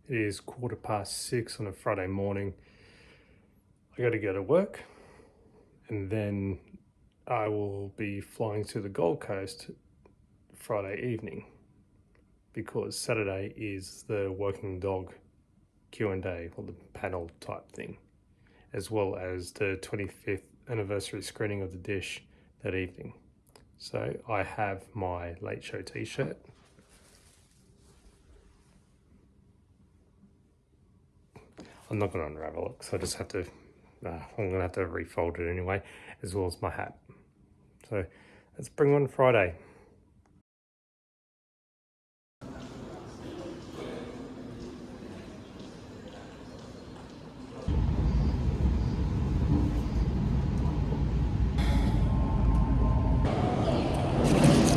It is 6:15 on a Friday morning. I got to go to work, and then I will be flying to the Gold Coast Friday evening because Saturday is the Working Dog Q&A, or the panel type thing, as well as the 25th anniversary screening of The Dish that evening. So I have my Late Show t-shirt. I'm not going to unravel it because I just have to, I'm going to have to refold it anyway, as well as my hat. So let's bring on Friday.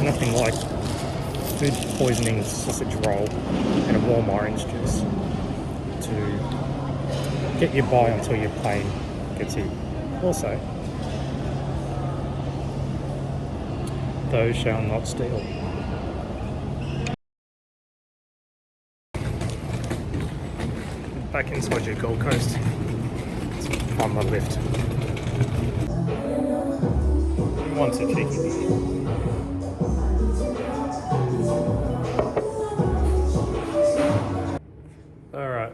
Nothing like food poisoning sausage roll and a warm orange juice to get you by until your plane gets here. Also, thou shalt not steal. Back inside your Gold Coast. Let's find my lift. Once a cheeky. Alright,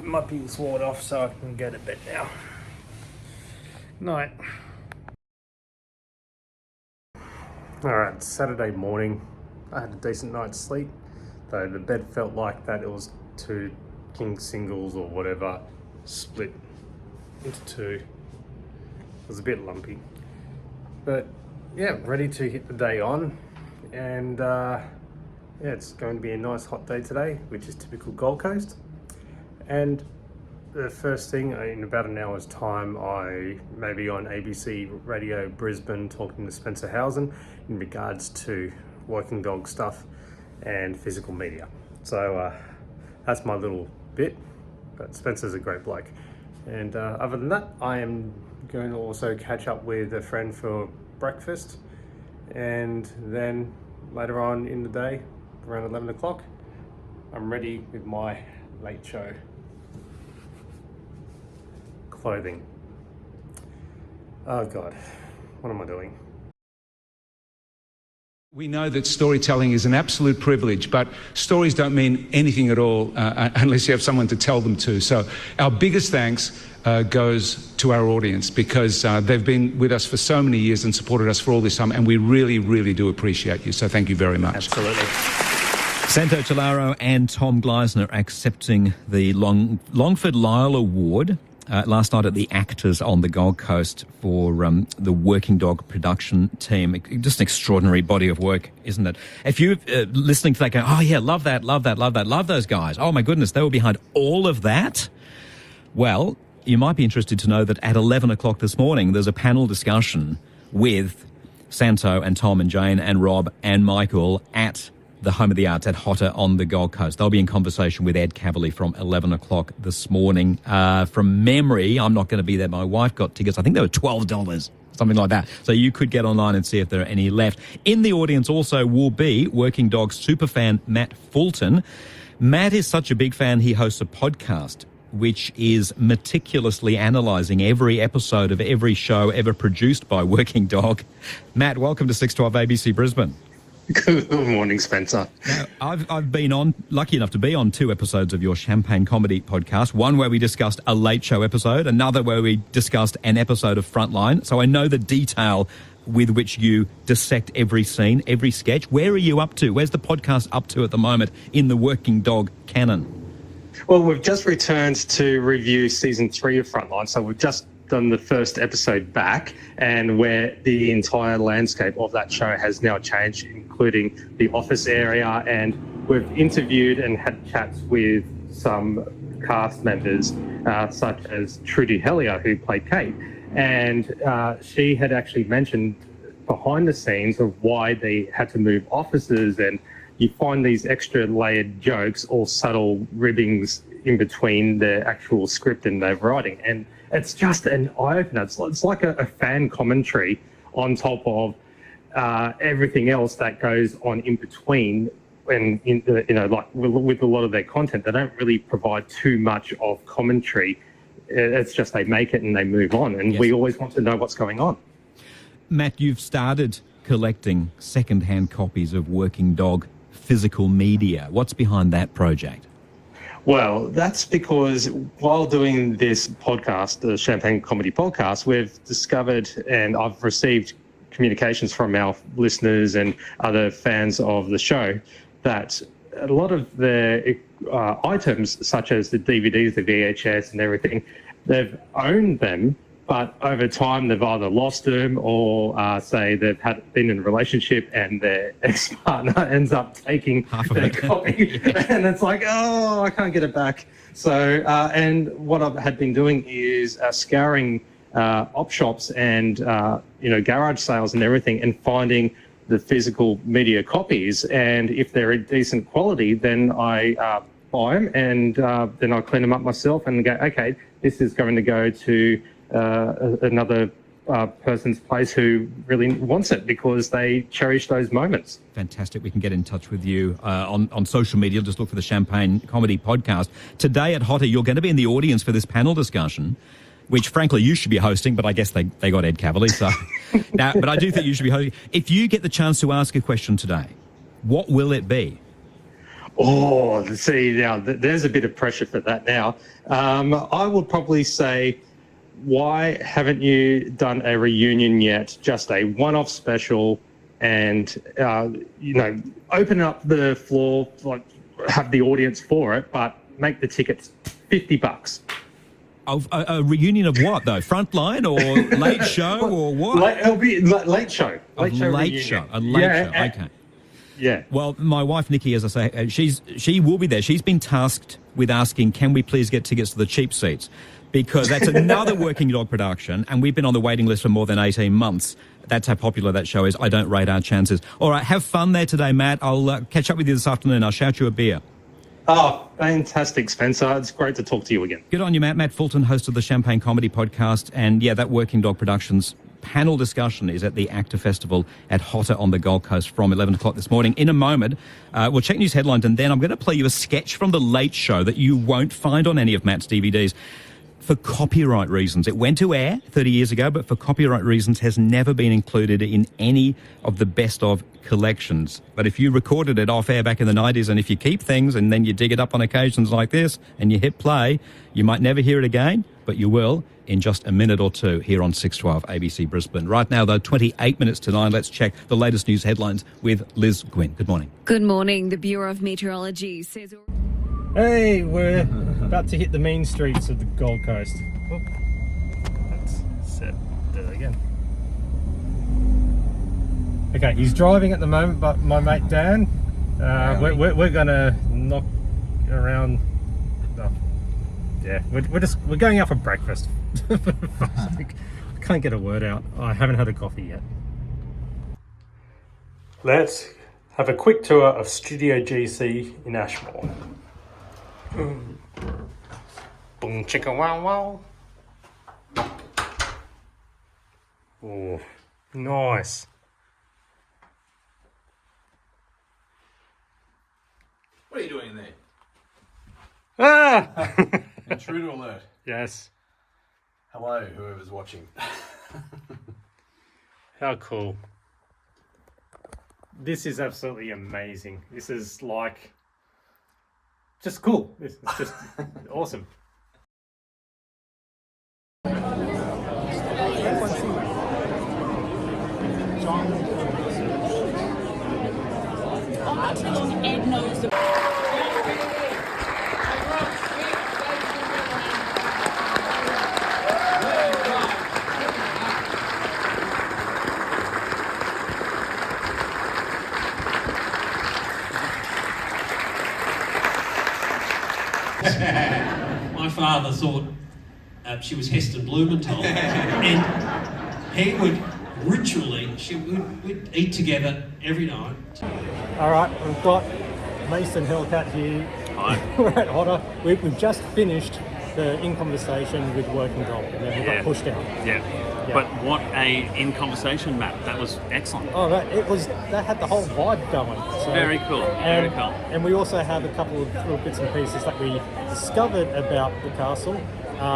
my pins ward off so I can go to bed now. Night. Alright, Saturday morning. I had a decent night's sleep, though the bed felt like that it was two king singles or whatever split into two. It was a bit lumpy. But yeah, ready to hit the day on. And yeah, it's going to be a nice hot day today, which is typical Gold Coast. And the first thing, in about an hour's time, I may be on ABC Radio Brisbane talking to Spencer Housen in regards to Working Dog stuff and physical media. So that's my little bit, but Spencer's a great bloke. And other than that, I am going to also catch up with a friend for breakfast, and then later on in the day, around 11 o'clock, I'm ready with my Late Show clothing. Oh God, what am I doing? We know that storytelling is an absolute privilege, but stories don't mean anything at all unless you have someone to tell them to. So our biggest thanks goes to our audience, because they've been with us for so many years and supported us for all this time, and we really, really do appreciate you. So thank you very much. Absolutely. Santo Cilauro and Tom Gleisner accepting the Longford Lyle Award last night at the Actors on the Gold Coast for the Working Dog production team. Just an extraordinary body of work, isn't it? If you're listening to that going, oh yeah, love that, love those guys. Oh my goodness, they were behind all of that. Well, you might be interested to know that at 11 o'clock this morning, there's a panel discussion with Santo and Tom and Jane and Rob and Michael at the Home of the Arts at Hotter on the Gold Coast. They'll be in conversation with Ed Cavalier from 11 o'clock this morning. From memory, I'm not going to be there. My wife got tickets. I think they were $12, something like that. So you could get online and see if there are any left. In the audience also will be Working Dog superfan Matt Fulton. Matt is such a big fan, he hosts a podcast which is meticulously analysing every episode of every show ever produced by Working Dog. Matt, welcome to 612 ABC Brisbane. Good morning, Spencer. Now, I've been lucky enough to be on 2 episodes of your Champagne Comedy podcast. One where we discussed a Late Show episode, another where we discussed an episode of Frontline. So I know the detail with which you dissect every scene, every sketch. Where are you up to? Where's the podcast up to at the moment in the Working Dog canon? Well, we've just returned to review season 3 of Frontline, so we've just done the first episode back, and where the entire landscape of that show has now changed, including the office area, and we've interviewed and had chats with some cast members, such as Trudy Hellier, who played Kate, and she had actually mentioned behind the scenes of why they had to move offices, and you find these extra layered jokes or subtle ribbings in between the actual script and their writing, and it's just an eye-opener. It's like a fan commentary on top of everything else that goes on in between and like with a lot of their content, they don't really provide too much of commentary. It's just they make it and they move on, and we always want to know what's going on. Matt, you've started collecting second-hand copies of Working Dog physical media. What's behind that project? Well, that's because while doing this podcast, the Champagne Comedy Podcast, we've discovered, and I've received communications from our listeners and other fans of the show, that a lot of the items, such as the DVDs, the VHS and everything, they've owned them, but over time they've either lost them or say they've been in a relationship and their ex-partner ends up taking their copy and it's like, oh, I can't get it back. So, and what I had been doing is scouring op shops and, garage sales and everything, and finding the physical media copies. And if they're in decent quality, then I buy them and then I clean them up myself and go, okay, this is going to go to another person's place who really wants it because they cherish those moments. Fantastic. We can get in touch with you on social media. Just look for the Champagne Comedy Podcast. Today at Hotter, you're going to be in the audience for this panel discussion, which frankly you should be hosting, but I guess they got Ed Cavalier. So, but I do think you should be hosting. If you get the chance to ask a question today, what will it be? Oh, see, now there's a bit of pressure for that now. I would probably say, why haven't you done a reunion yet? Just a one-off special and, open up the floor, like have the audience for it, but make the tickets $50. A reunion of what, though? Frontline or late show or what? It'll be late show. A late show. Okay. Yeah. Well, my wife, Nikki, as I say, she will be there. She's been tasked with asking, can we please get tickets to the cheap seats? Because that's another Working Dog production, and we've been on the waiting list for more than 18 months. That's how popular that show is. I don't rate our chances. All right, have fun there today, Matt. I'll catch up with you this afternoon. I'll shout you a beer. Oh, fantastic, Spencer. It's great to talk to you again. Good on you, Matt. Matt Fulton, host of the Champagne Comedy Podcast. And, yeah, that Working Dog Productions panel discussion is at the ACTA Festival at Hotter on the Gold Coast from 11 o'clock this morning. In a moment, we'll check news headlines, and then I'm going to play you a sketch from The Late Show that you won't find on any of Matt's DVDs. For copyright reasons. It went to air 30 years ago, but for copyright reasons has never been included in any of the best of collections. But if you recorded it off air back in the 90s, and if you keep things and then you dig it up on occasions like this and you hit play, you might never hear it again, but you will in just a minute or two here on 612 ABC Brisbane. Right now, though, 28 minutes to 9. Let's check the latest news headlines with Liz Gwynn. Good morning. Good morning. The Bureau of Meteorology says... Hey, we're about to hit the mean streets of the Gold Coast. Oop. That's set. Do that again. Okay, he's driving at the moment, but my mate Dan, we're gonna knock around. Oh, yeah, we're going out for breakfast. I can't get a word out. I haven't had a coffee yet. Let's have a quick tour of Studio GC in Ashmore. Boom chicka wow wow. Oh, nice. What are you doing in there? Ah! Intruder alert. Yes. Hello, whoever's watching. How cool. This is absolutely amazing. This is like just cool. It's just awesome. Ed knows the... My father thought she was Heston Blumenthal, and he would ritually, we'd eat together every night. All right, we've got Mason Hellcat here. Hi. We're at Hotter. We've just finished the In Conversation with Working Dog, and then we got pushed out. Yeah. But what a In Conversation map. That was excellent. Oh, that had the whole vibe going. So, Very cool. Very cool. And we also have a couple of little bits and pieces that we discovered about the castle.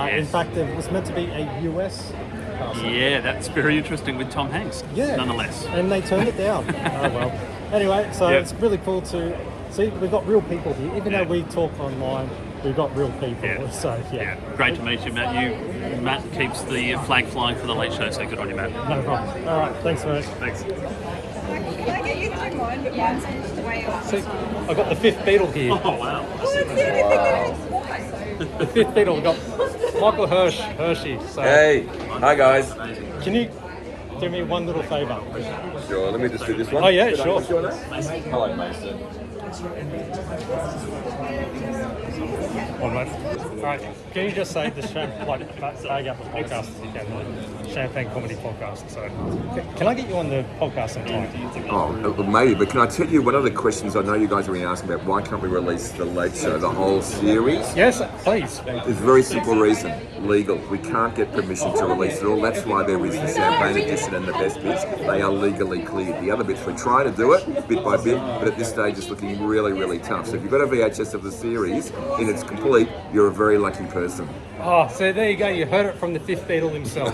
In fact, it was meant to be a US castle. Yeah, that's very interesting with Tom Hanks. Yeah. Nonetheless. And they turned it down. Oh well. Anyway, so Yep. it's really cool to see we've got real people here. Even though we talk online, we've got real people. Yeah. So yeah. Great to meet you, Matt. Matt keeps the flag flying for the Late Show, so good on you, Matt. No problem. All right. Thanks very much. Thanks. Can I get you to mine, but mine's way off. See, I've got the fifth Beatle here. Oh, wow. Well, it's the only thing that has twice. The fifth Beatle. We've got Michael Hershey. So Hey, hi guys. can you do me one little favour? Sure, let me just do this one. Oh yeah, sure. What's your name? Hello, Mason. One moment. All right. Can you just say the bag up the podcast as you can, the Champagne Comedy Podcast. So, can I get you on the podcast sometime? Oh, maybe, but can I tell you one of the questions I know you guys are being asking about? Why can't we release the Late Show, the whole series? Yes, please. It's a very simple reason. Legal. We can't get permission to release it all. That's why there is the Champagne edition and the best bits. They are legally cleared. The other bits, we try to do it bit by bit, but at this stage it's looking really, really tough. So if you've got a VHS of the series and it's complete, you're a very lucky person. Oh, so there you go. You heard it from the fifth Beatle himself.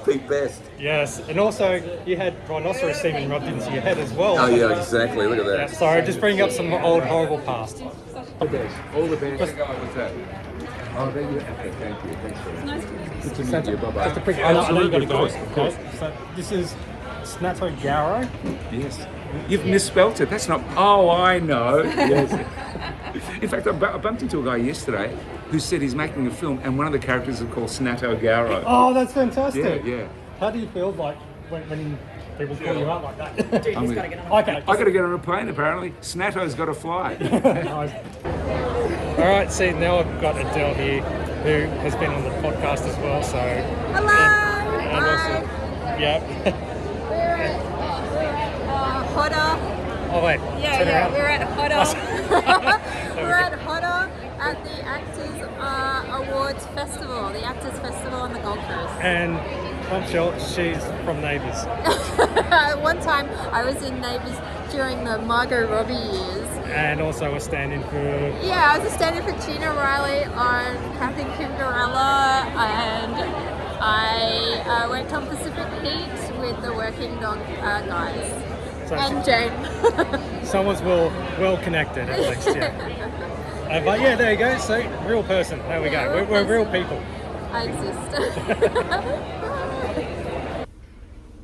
Pete Best. Yes, and also you had rhinoceros semen rubbed into your head as well. Oh yeah, exactly. Look at Yeah, that. sorry, just bringing up some old horrible past. All the best. What's that? Oh, there you okay, thank you. Thanks for that. Good to meet you. Bye-bye. Just a quick. I know you got to go. Okay. So this is Snato Garo. Yes. You've misspelt it. That's not. Oh, I know. Yes. In fact, I bumped into a guy yesterday who said he's making a film, and one of the characters is called Snato Garo. Oh, that's fantastic. Yeah. How do you feel like when people call you out like that? I mean, Okay. I got to get on a plane. Apparently, Snato's got to fly. Nice. All right, see, now I've got Adele here, who has been on the podcast as well. So Hello. and also, yeah. Hodder. Oh wait. turn around. We're at Hodder. We're at Hodder at the Actors Awards Festival, the Actors Festival on the Gold Coast. And Bombshell, she's from Neighbours. One time I was in Neighbours during the Margot Robbie years. And also a stand-in for... Yeah, I was a stand-in for Gina Riley on Kathy Cinderella, and I worked on Pacific Heat with the Working Dog guys. So And Jane. someone's well connected at least, yeah. But yeah, there you go. So, real person. There we go. We're real people. I exist.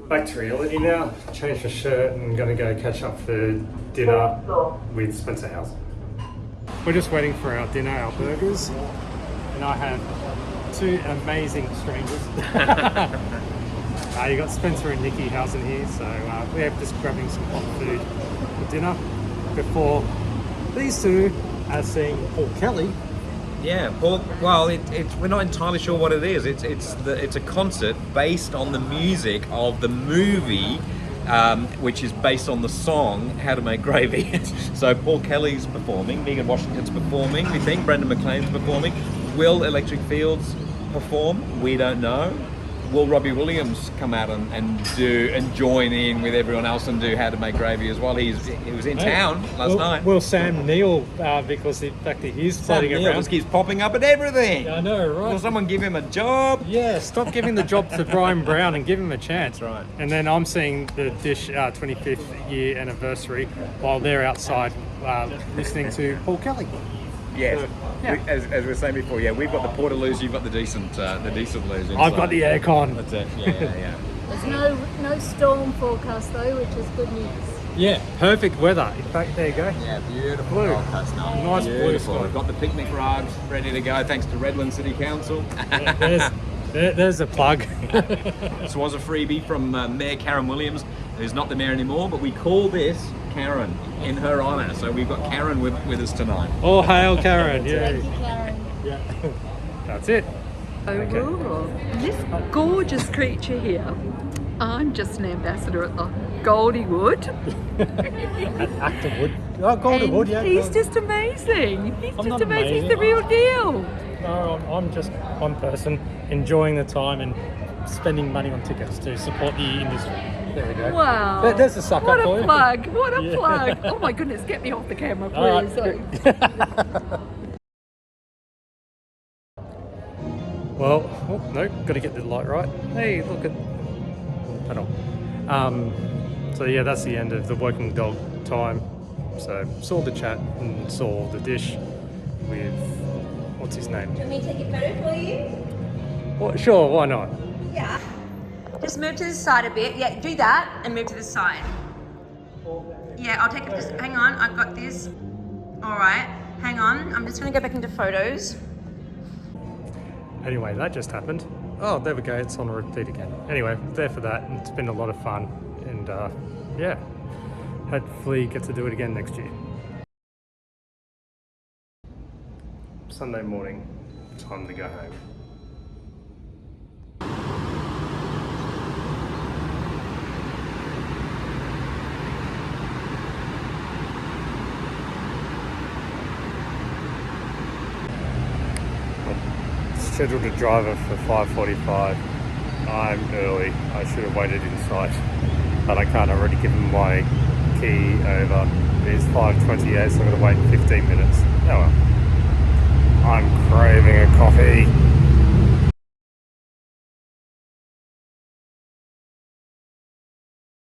Back to reality now. Changed the shirt and going to go catch up for dinner with Spencer House. We're just waiting for our dinner, our burgers, and I have two amazing strangers. You got Spencer and Nikki Housen here, so we're just grabbing some hot food for dinner before these two are seeing Paul Kelly. Yeah, well, we're not entirely sure what it is. It's a concert based on the music of the movie, which is based on the song "How to Make Gravy." So Paul Kelly's performing, Megan Washington's performing. We think Brendan McLean's performing. Will Electric Fields perform? We don't know. Will Robbie Williams come out and join in with everyone else and do How to Make Gravy as well? He was in town last night. Will Sam Neill, because the fact that he's Sam floating Neill around. just keeps popping up at everything. I know, right? Will someone give him a job? Yeah, stop giving the job to Brian Brown and give him a chance. Right. And then I'm seeing the Dish 25th year anniversary while they're outside listening to Paul Kelly. Yes. Yeah. As we were saying before, yeah, we've got the Portaloos, you've got the decent loos inside. I've got the aircon. That's it. Yeah. There's no storm forecast though, which is good news. Yeah, perfect weather. In fact, there you go. Yeah, beautiful. Blue. Gold Coast night. Nice blue Beautiful. sky. We've got the picnic rugs ready to go, thanks to Redland City Council. There's a plug. This was a freebie from Mayor Karen Williams, who's not the mayor anymore, but we call this Karen in her honour. So we've got Karen with us tonight. All hail Karen. Yeah. Thank you, Karen. Yeah. That's it. This gorgeous creature here, I'm just an ambassador at the Goldiewood. Actorwood. Oh, Goldenwood, yeah. He's just amazing. He's I'm just not amazing. He's amazing. the real deal. No, I'm just one person enjoying the time and spending money on tickets to support the industry. There we go. Wow. There's the suck What up for a you. plug. What a Yeah. plug. Oh my goodness, get me off the camera, All right. please. Well, oh, no, got to get the light right. Hey, look at panel. So yeah, that's the end of the working dog time. So saw the chat and saw the dish with what's his name? Do you want me to take a photo for you? Well, sure, why not? Yeah. Just move to the side a bit. Yeah, do that and move to the side. Yeah, I'll take it. Just hang on, I've got this. All right, hang on. I'm just going to go back into photos. Anyway, that just happened. Oh, there we go. It's on a repeat again. Anyway, there for that. And it's been a lot of fun. And yeah, hopefully get to do it again next year. Sunday morning, time to go home. Scheduled to drive her for 5:45. I'm early. I should have waited inside, but I can't already give him my key over. It is 5:28, so I'm going to wait 15 minutes. Oh well. I'm craving a coffee.